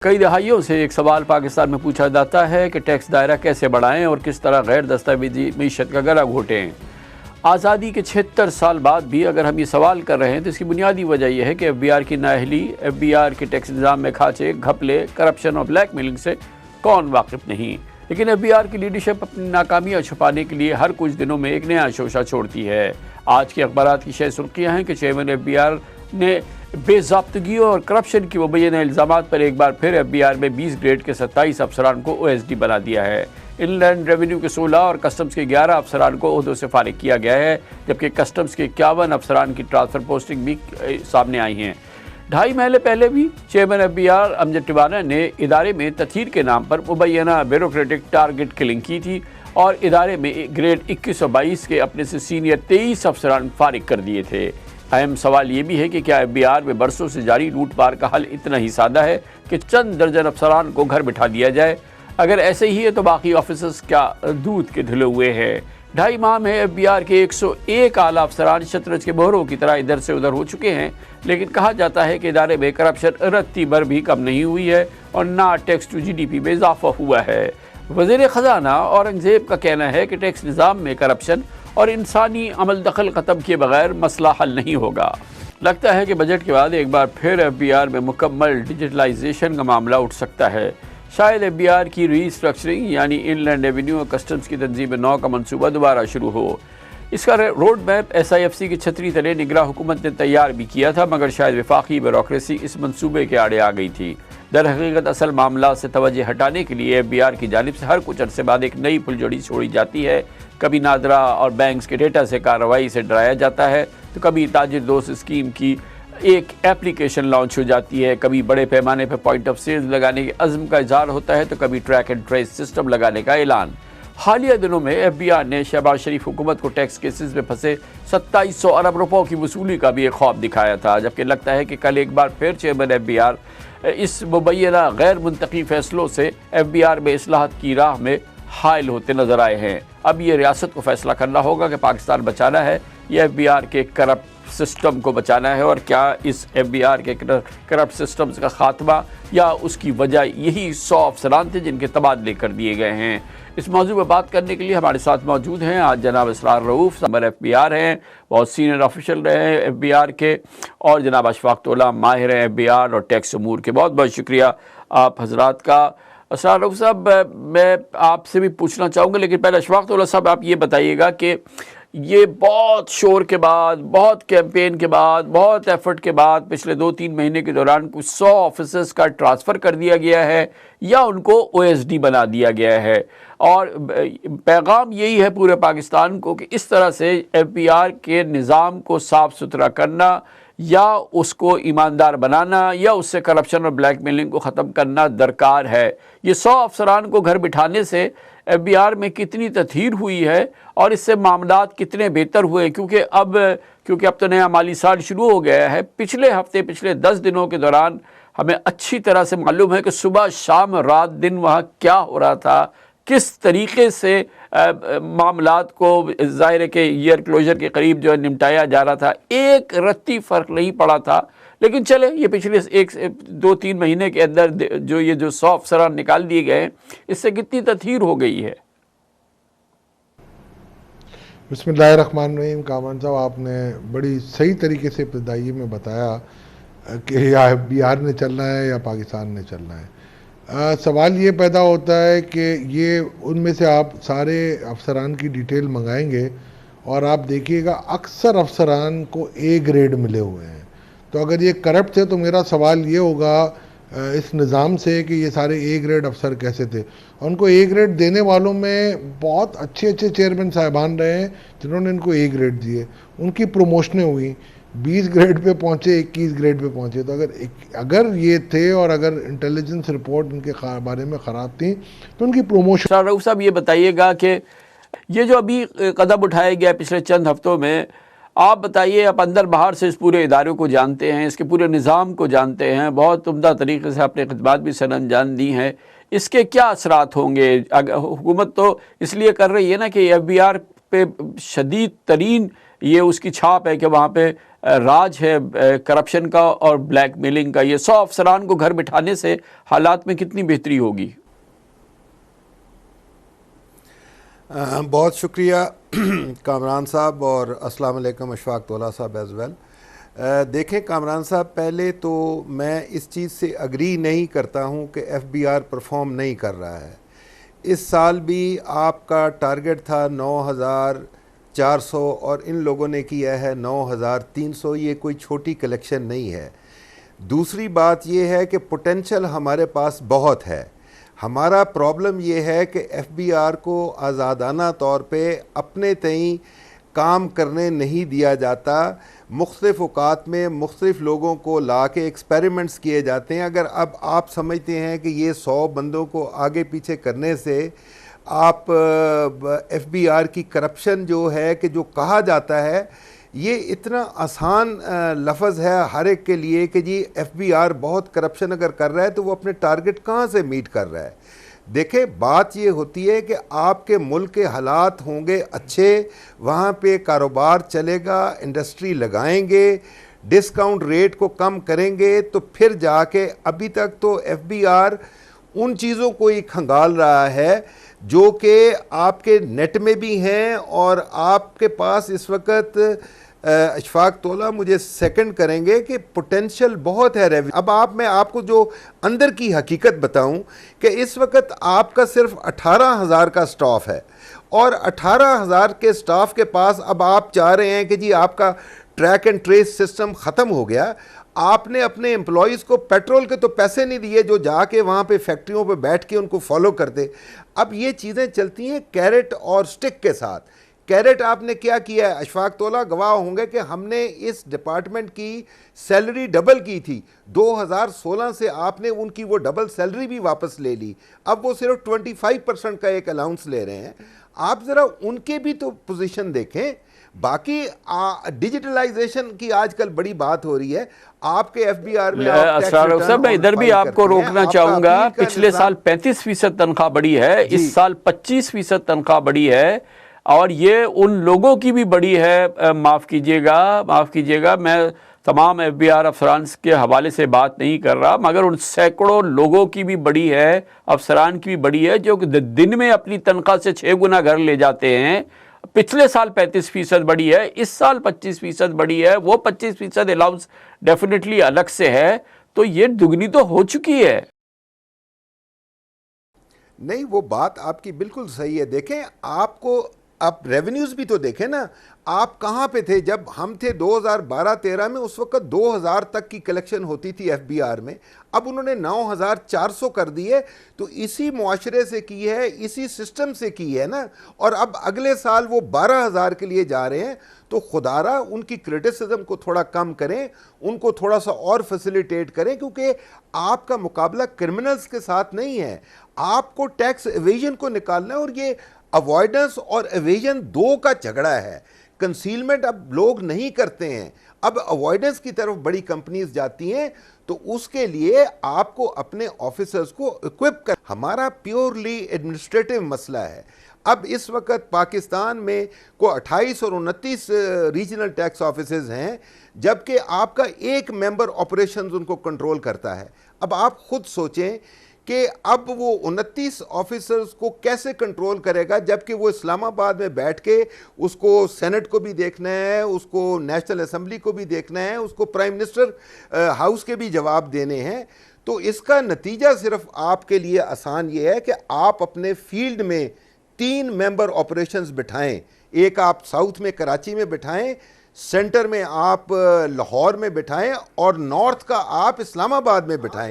کئی دہائیوں سے ایک سوال پاکستان میں پوچھا جاتا ہے کہ ٹیکس دائرہ کیسے بڑھائیں اور کس طرح غیر دستاویزی معیشت کا گلا گھونٹیں۔ آزادی کے 76 سال بعد بھی اگر ہم یہ سوال کر رہے ہیں تو اس کی بنیادی وجہ یہ ہے کہ ایف بی آر کی نااہلی، ایف بی آر کے ٹیکس نظام میں کھانچے، گھپلے، کرپشن اور بلیک میلنگ سے کون واقف نہیں۔ لیکن ایف بی آر کی لیڈرشپ اپنی ناکامیاں چھپانے کے لیے ہر کچھ دنوں میں ایک نیا شوشہ چھوڑتی ہے۔ آج کے اخبارات کی شہ سرخیاں ہیں کہ چیئرمین ایف بی آر نے بے ضابطگیوں اور کرپشن کی مبینہ الزامات پر ایک بار پھر ایف بی آر میں 20 گریڈ کے 27 افسران کو او ایس ڈی بنا دیا ہے۔ ان لینڈ ریونیو کے 16 اور کسٹمز کے 11 افسران کو عہدوں سے فارغ کیا گیا ہے، جبکہ کسٹمز کے 51 افسران کی ٹرانسفر پوسٹنگ بھی سامنے آئی ہیں۔ 2.5 مہینے پہلے بھی چیئرمین ایف بی آر امجد ٹیوانہ نے ادارے میں تطہیر کے نام پر مبینہ بیوروکریٹک ٹارگٹ کلنگ کی تھی اور ادارے میں گریڈ 21 اور 22 کے اپنے سے سینئر 23 افسران فارغ کر دیے تھے۔ اہم سوال یہ بھی ہے کہ کیا ایف بی آر میں برسوں سے جاری لوٹ پار کا حل اتنا ہی سادہ ہے کہ چند درجن افسران کو گھر بٹھا دیا جائے؟ اگر ایسے ہی ہے تو باقی آفیسرز کیا دودھ کے دھلے ہوئے ہیں؟ 2.5 ماہ میں ایف بی آر کے 101 اعلیٰ افسران شطرنج کے مہروں کی طرح ادھر سے ادھر ہو چکے ہیں، لیکن کہا جاتا ہے کہ ادارے میں کرپشن رتی بھر بھی کم نہیں ہوئی ہے اور نہ tax to G D P میں اضافہ ہوا ہے۔ وزیر خزانہ اورنگزیب کا کہنا ہے کہ ٹیکس نظام میں کرپشن اور انسانی عمل دخل ختم کیے بغیر مسئلہ حل نہیں ہوگا۔ لگتا ہے کہ بجٹ کے بعد ایک بار پھر ایف بی آر میں مکمل ڈیجیٹلائزیشن کا معاملہ اٹھ سکتا ہے۔ شاید ایف بی آر کی ری اسٹرکچرنگ یعنی ان لینڈ ریونیو اور کسٹمز کی تنظیم نو کا منصوبہ دوبارہ شروع ہو۔ اس کا road map S I F C کی چھتری تلے نگراں حکومت نے تیار بھی کیا تھا، مگر شاید وفاقی بیوروکریسی اس منصوبے کے آڑے آ گئی تھی۔ در حقیقت اصل معاملات سے توجہ ہٹانے کے لیے ایف بی آر کی جانب سے ہر کچھ عرصے بعد ایک نئی پھلجھڑی چھوڑی جاتی ہے۔ کبھی نادرا اور بینکس کے ڈیٹا سے کارروائی سے ڈرایا جاتا ہے تو کبھی تاجر دوست اسکیم کی ایک ایپلیکیشن لانچ ہو جاتی ہے، کبھی بڑے پیمانے پر پوائنٹ آف سیلز لگانے کے عزم کا اظہار ہوتا ہے تو کبھی ٹریک اینڈ ٹریس سسٹم لگانے کا اعلان۔ حالیہ دنوں میں ایف بی آر نے شہباز شریف حکومت کو ٹیکس کیسز میں پھنسے 2700 ارب روپوں کی وصولی کا بھی ایک خواب دکھایا تھا، جبکہ لگتا ہے کہ کل ایک بار پھر چیئرمین ایف بی آر اس مبینہ غیر منطقی فیصلوں سے ایف بی آر میں اصلاحات کی راہ میں حائل ہوتے نظر آئے ہیں۔ اب یہ ریاست کو فیصلہ کرنا ہوگا کہ پاکستان بچانا ہے یا ایف بی آر کے کرپٹ سسٹم کو بچانا ہے، اور کیا اس ایف بی آر کے کرپٹ سسٹم کا خاتمہ یا اس کی وجہ یہی 100 افسران تھے جن کے تبادلے کر دیے گئے ہیں۔ اس موضوع پر بات کرنے کے لیے ہمارے ساتھ موجود ہیں آج جناب اسرار رؤوف، ممبر ایف بی آر ہیں، بہت سینئر آفیشل رہے ہیں ایف بی آر کے، اور جناب اشفاق تولا، ماہر ہیں ایف بی آر اور ٹیکس امور کے۔ بہت بہت شکریہ آپ حضرات کا۔ اسرار رؤوف صاحب، میں آپ سے بھی پوچھنا چاہوں گا، لیکن پہلے اشفاق تولا صاحب آپ یہ بتائیے گا کہ یہ بہت شور کے بعد، بہت کیمپین کے بعد، بہت ایفرٹ کے بعد پچھلے 2-3 مہینے کے دوران کچھ 100 آفیسرز کا ٹرانسفر کر دیا گیا ہے یا ان کو او ایس ڈی بنا دیا گیا ہے، اور پیغام یہی ہے پورے پاکستان کو کہ اس طرح سے ایف بی آر کے نظام کو صاف ستھرا کرنا یا اس کو ایماندار بنانا یا اس سے کرپشن اور بلیک میلنگ کو ختم کرنا درکار ہے۔ یہ 100 افسران کو گھر بٹھانے سے ایف بی آر میں کتنی تطہیر ہوئی ہے اور اس سے معاملات کتنے بہتر ہوئے؟ کیونکہ اب تو نیا مالی سال شروع ہو گیا ہے۔ پچھلے 10 دنوں کے دوران ہمیں اچھی طرح سے معلوم ہے کہ صبح شام رات دن وہاں کیا ہو رہا تھا، کس طریقے سے معاملات کو ظاہر ہے کہ ایئر کلوجر کے قریب جو ہے نمٹایا جا رہا تھا، ایک رتی فرق نہیں پڑا تھا۔ لیکن چلے یہ پچھلے 2-3 مہینے کے اندر جو 100 افسران نکال دیے گئے ہیں، اس سے کتنی تطہیر ہو گئی ہے؟ بسم اللہ الرحمن الرحیم۔ کامران صاحب، آپ نے بڑی صحیح طریقے سے ابتدائی میں بتایا کہ یا ایف بی آر نے چلنا ہے یا پاکستان نے چلنا ہے۔ سوال یہ پیدا ہوتا ہے کہ یہ ان میں سے آپ سارے افسران کی ڈیٹیل منگائیں گے اور آپ دیکھیے گا اکثر افسران کو اے گریڈ ملے ہوئے ہیں، تو اگر یہ کرپٹ تھے تو میرا سوال یہ ہوگا اس نظام سے کہ یہ سارے اے گریڈ افسر کیسے تھے؟ ان کو اے گریڈ دینے والوں میں بہت اچھے چیئرمین صاحبان رہے ہیں جنہوں نے ان کو اے گریڈ دیے، ان کی پروموشنیں ہوئیں، 20 گریڈ پہ پہنچے، 21 گریڈ پہ پہنچے۔ تو اگر یہ تھے اور اگر انٹیلیجنس رپورٹ ان کے بارے میں خراب تھیں تو ان کی پروموشن۔ اسرار رؤوف صاحب یہ بتائیے گا کہ یہ جو ابھی قدم اٹھایا گیا پچھلے چند ہفتوں میں، آپ بتائیے، آپ اندر باہر سے اس پورے ادارے کو جانتے ہیں، اس کے پورے نظام کو جانتے ہیں، بہت عمدہ طریقے سے اپنے خدمات بھی سر انجام دی ہیں، اس کے کیا اثرات ہوں گے؟ حکومت تو اس لیے کر رہی ہے نا کہ ایف بی آر پہ شدید ترین یہ اس کی چھاپ ہے کہ وہاں پہ راج ہے کرپشن کا اور بلیک میلنگ کا. یہ 100 افسران کو گھر بٹھانے سے حالات میں کتنی بہتری ہوگی؟ بہت شکریہ کامران صاحب، اور السلام علیکم اشفاق طولہ صاحب ایز ویل. دیکھیں کامران صاحب، پہلے تو میں اس چیز سے اگری نہیں کرتا ہوں کہ ایف بی آر پرفارم نہیں کر رہا ہے. اس سال بھی آپ کا ٹارگٹ تھا 9,400 اور ان لوگوں نے کیا ہے 9,300. یہ کوئی چھوٹی کلیکشن نہیں ہے. دوسری بات یہ ہے کہ پوٹینشل ہمارے پاس بہت ہے. ہمارا پرابلم یہ ہے کہ ایف بی آر کو آزادانہ طور پہ اپنے تئیں کام کرنے نہیں دیا جاتا. مختلف اوقات میں مختلف لوگوں کو لا کے ایکسپیریمنٹس کیے جاتے ہیں. اگر اب آپ سمجھتے ہیں کہ یہ 100 بندوں کو آگے پیچھے کرنے سے آپ ایف بی آر کی کرپشن جو ہے کہ جو کہا جاتا ہے، یہ اتنا آسان لفظ ہے ہر ایک کے لیے کہ جی ایف بی آر بہت کرپشن اگر کر رہا ہے تو وہ اپنے ٹارگٹ کہاں سے میٹ کر رہا ہے. دیکھیں بات یہ ہوتی ہے کہ آپ کے ملک کے حالات ہوں گے اچھے، وہاں پہ کاروبار چلے گا، انڈسٹری لگائیں گے، ڈسکاؤنٹ ریٹ کو کم کریں گے، تو پھر جا کے ابھی تک تو ایف بی آر ان چیزوں کو ہی کھنگال رہا ہے جو کہ آپ کے نیٹ میں بھی ہیں. اور آپ کے پاس اس وقت اشفاق طولہ مجھے سیکنڈ کریں گے کہ پوٹینشل بہت ہے ریونیو. اب میں آپ کو جو اندر کی حقیقت بتاؤں کہ اس وقت آپ کا صرف 18,000 کا سٹاف ہے، اور 18,000 کے سٹاف کے پاس اب آپ چاہ رہے ہیں کہ جی آپ کا ٹریک اینڈ ٹریس سسٹم ختم ہو گیا. آپ نے اپنے امپلائیز کو پیٹرول کے تو پیسے نہیں دیے جو جا کے وہاں پہ فیکٹریوں پہ بیٹھ کے ان کو فالو کرتے. اب یہ چیزیں چلتی ہیں کیرٹ اور سٹک کے ساتھ. کیرٹ آپ نے کیا ہے؟ اشفاق طولہ گواہ ہوں گے کہ ہم نے اس ڈپارٹمنٹ کی سیلری ڈبل کی تھی. 2016 سے آپ نے ان کی وہ ڈبل سیلری بھی واپس لے لی. اب وہ صرف 25% کا ایک الاؤنس لے رہے ہیں. آپ ذرا ان کے بھی تو پوزیشن دیکھیں. باقی ڈیجیٹلائزیشن کی آج کل بڑی بات ہو رہی ہے. آپ کے ایف بی آر میں میں ادھر بھی آپ کو روکنا چاہوں گا. پچھلے سال 35% تنخواہ بڑھی ہے، اس سال 25% تنخواہ بڑھی ہے، اور یہ ان لوگوں کی بھی بڑی ہے. معاف کیجئے گا میں تمام ایف بی آر افسران کے حوالے سے بات نہیں کر رہا، مگر ان سینکڑوں لوگوں کی بھی بڑی ہے، افسران کی بھی بڑی ہے جو دن میں اپنی تنخواہ سے 6 گنا گھر لے جاتے ہیں. پچھلے سال 35% بڑی ہے، اس سال 25% بڑی ہے. وہ 25% الاؤنس ڈیفینیٹلی الگ سے ہے، تو یہ دگنی تو ہو چکی ہے. نہیں، وہ بات آپ کی بالکل صحیح ہے. دیکھیں آپ کو اب ریونیوز بھی تو دیکھیں نا. آپ کہاں پہ تھے جب ہم تھے 2012-13 میں؟ اس وقت 2,000 تک کی کلیکشن ہوتی تھی ایف بی آر میں. اب انہوں نے 9,400 کر دی ہے. تو اسی معاشرے سے کی ہے، اسی سسٹم سے کی ہے نا. اور اب اگلے سال وہ 12,000 کے لیے جا رہے ہیں. تو خدارہ ان کی کرٹیسزم کو تھوڑا کم کریں، ان کو تھوڑا سا اور فیسیلیٹیٹ کریں، کیونکہ آپ کا مقابلہ کرمنلز کے ساتھ نہیں ہے. آپ کو ٹیکس ایویژن کو نکالنا ہے، اور یہ اوائڈنس اور ایویژن دو کا جھگڑا ہے. کنسیلمنٹ اب لوگ نہیں کرتے ہیں، اب اوائڈنس کی طرف بڑی کمپنیز جاتی ہیں. تو اس کے لیے آپ کو اپنے آفیسرز کو اکوپ کر. ہمارا پیورلی ایڈمنسٹریٹو مسئلہ ہے. اب اس وقت پاکستان میں کو 28 اور 29 ریجنل ٹیکس آفیسز ہیں، جبکہ آپ کا ایک ممبر آپریشنز ان کو کنٹرول کرتا ہے. اب آپ خود سوچیں کہ اب وہ 29 آفیسرز کو کیسے کنٹرول کرے گا، جبکہ وہ اسلام آباد میں بیٹھ کے اس کو سینٹ کو بھی دیکھنا ہے، اس کو نیشنل اسمبلی کو بھی دیکھنا ہے، اس کو پرائم منسٹر ہاؤس کے بھی جواب دینے ہیں. تو اس کا نتیجہ صرف آپ کے لیے آسان یہ ہے کہ آپ اپنے فیلڈ میں 3 ممبر آپریشنز بٹھائیں. ایک آپ ساؤتھ میں کراچی میں بٹھائیں، سینٹر میں آپ لاہور میں بٹھائیں، اور نارتھ کا آپ اسلام آباد میں بٹھائیں.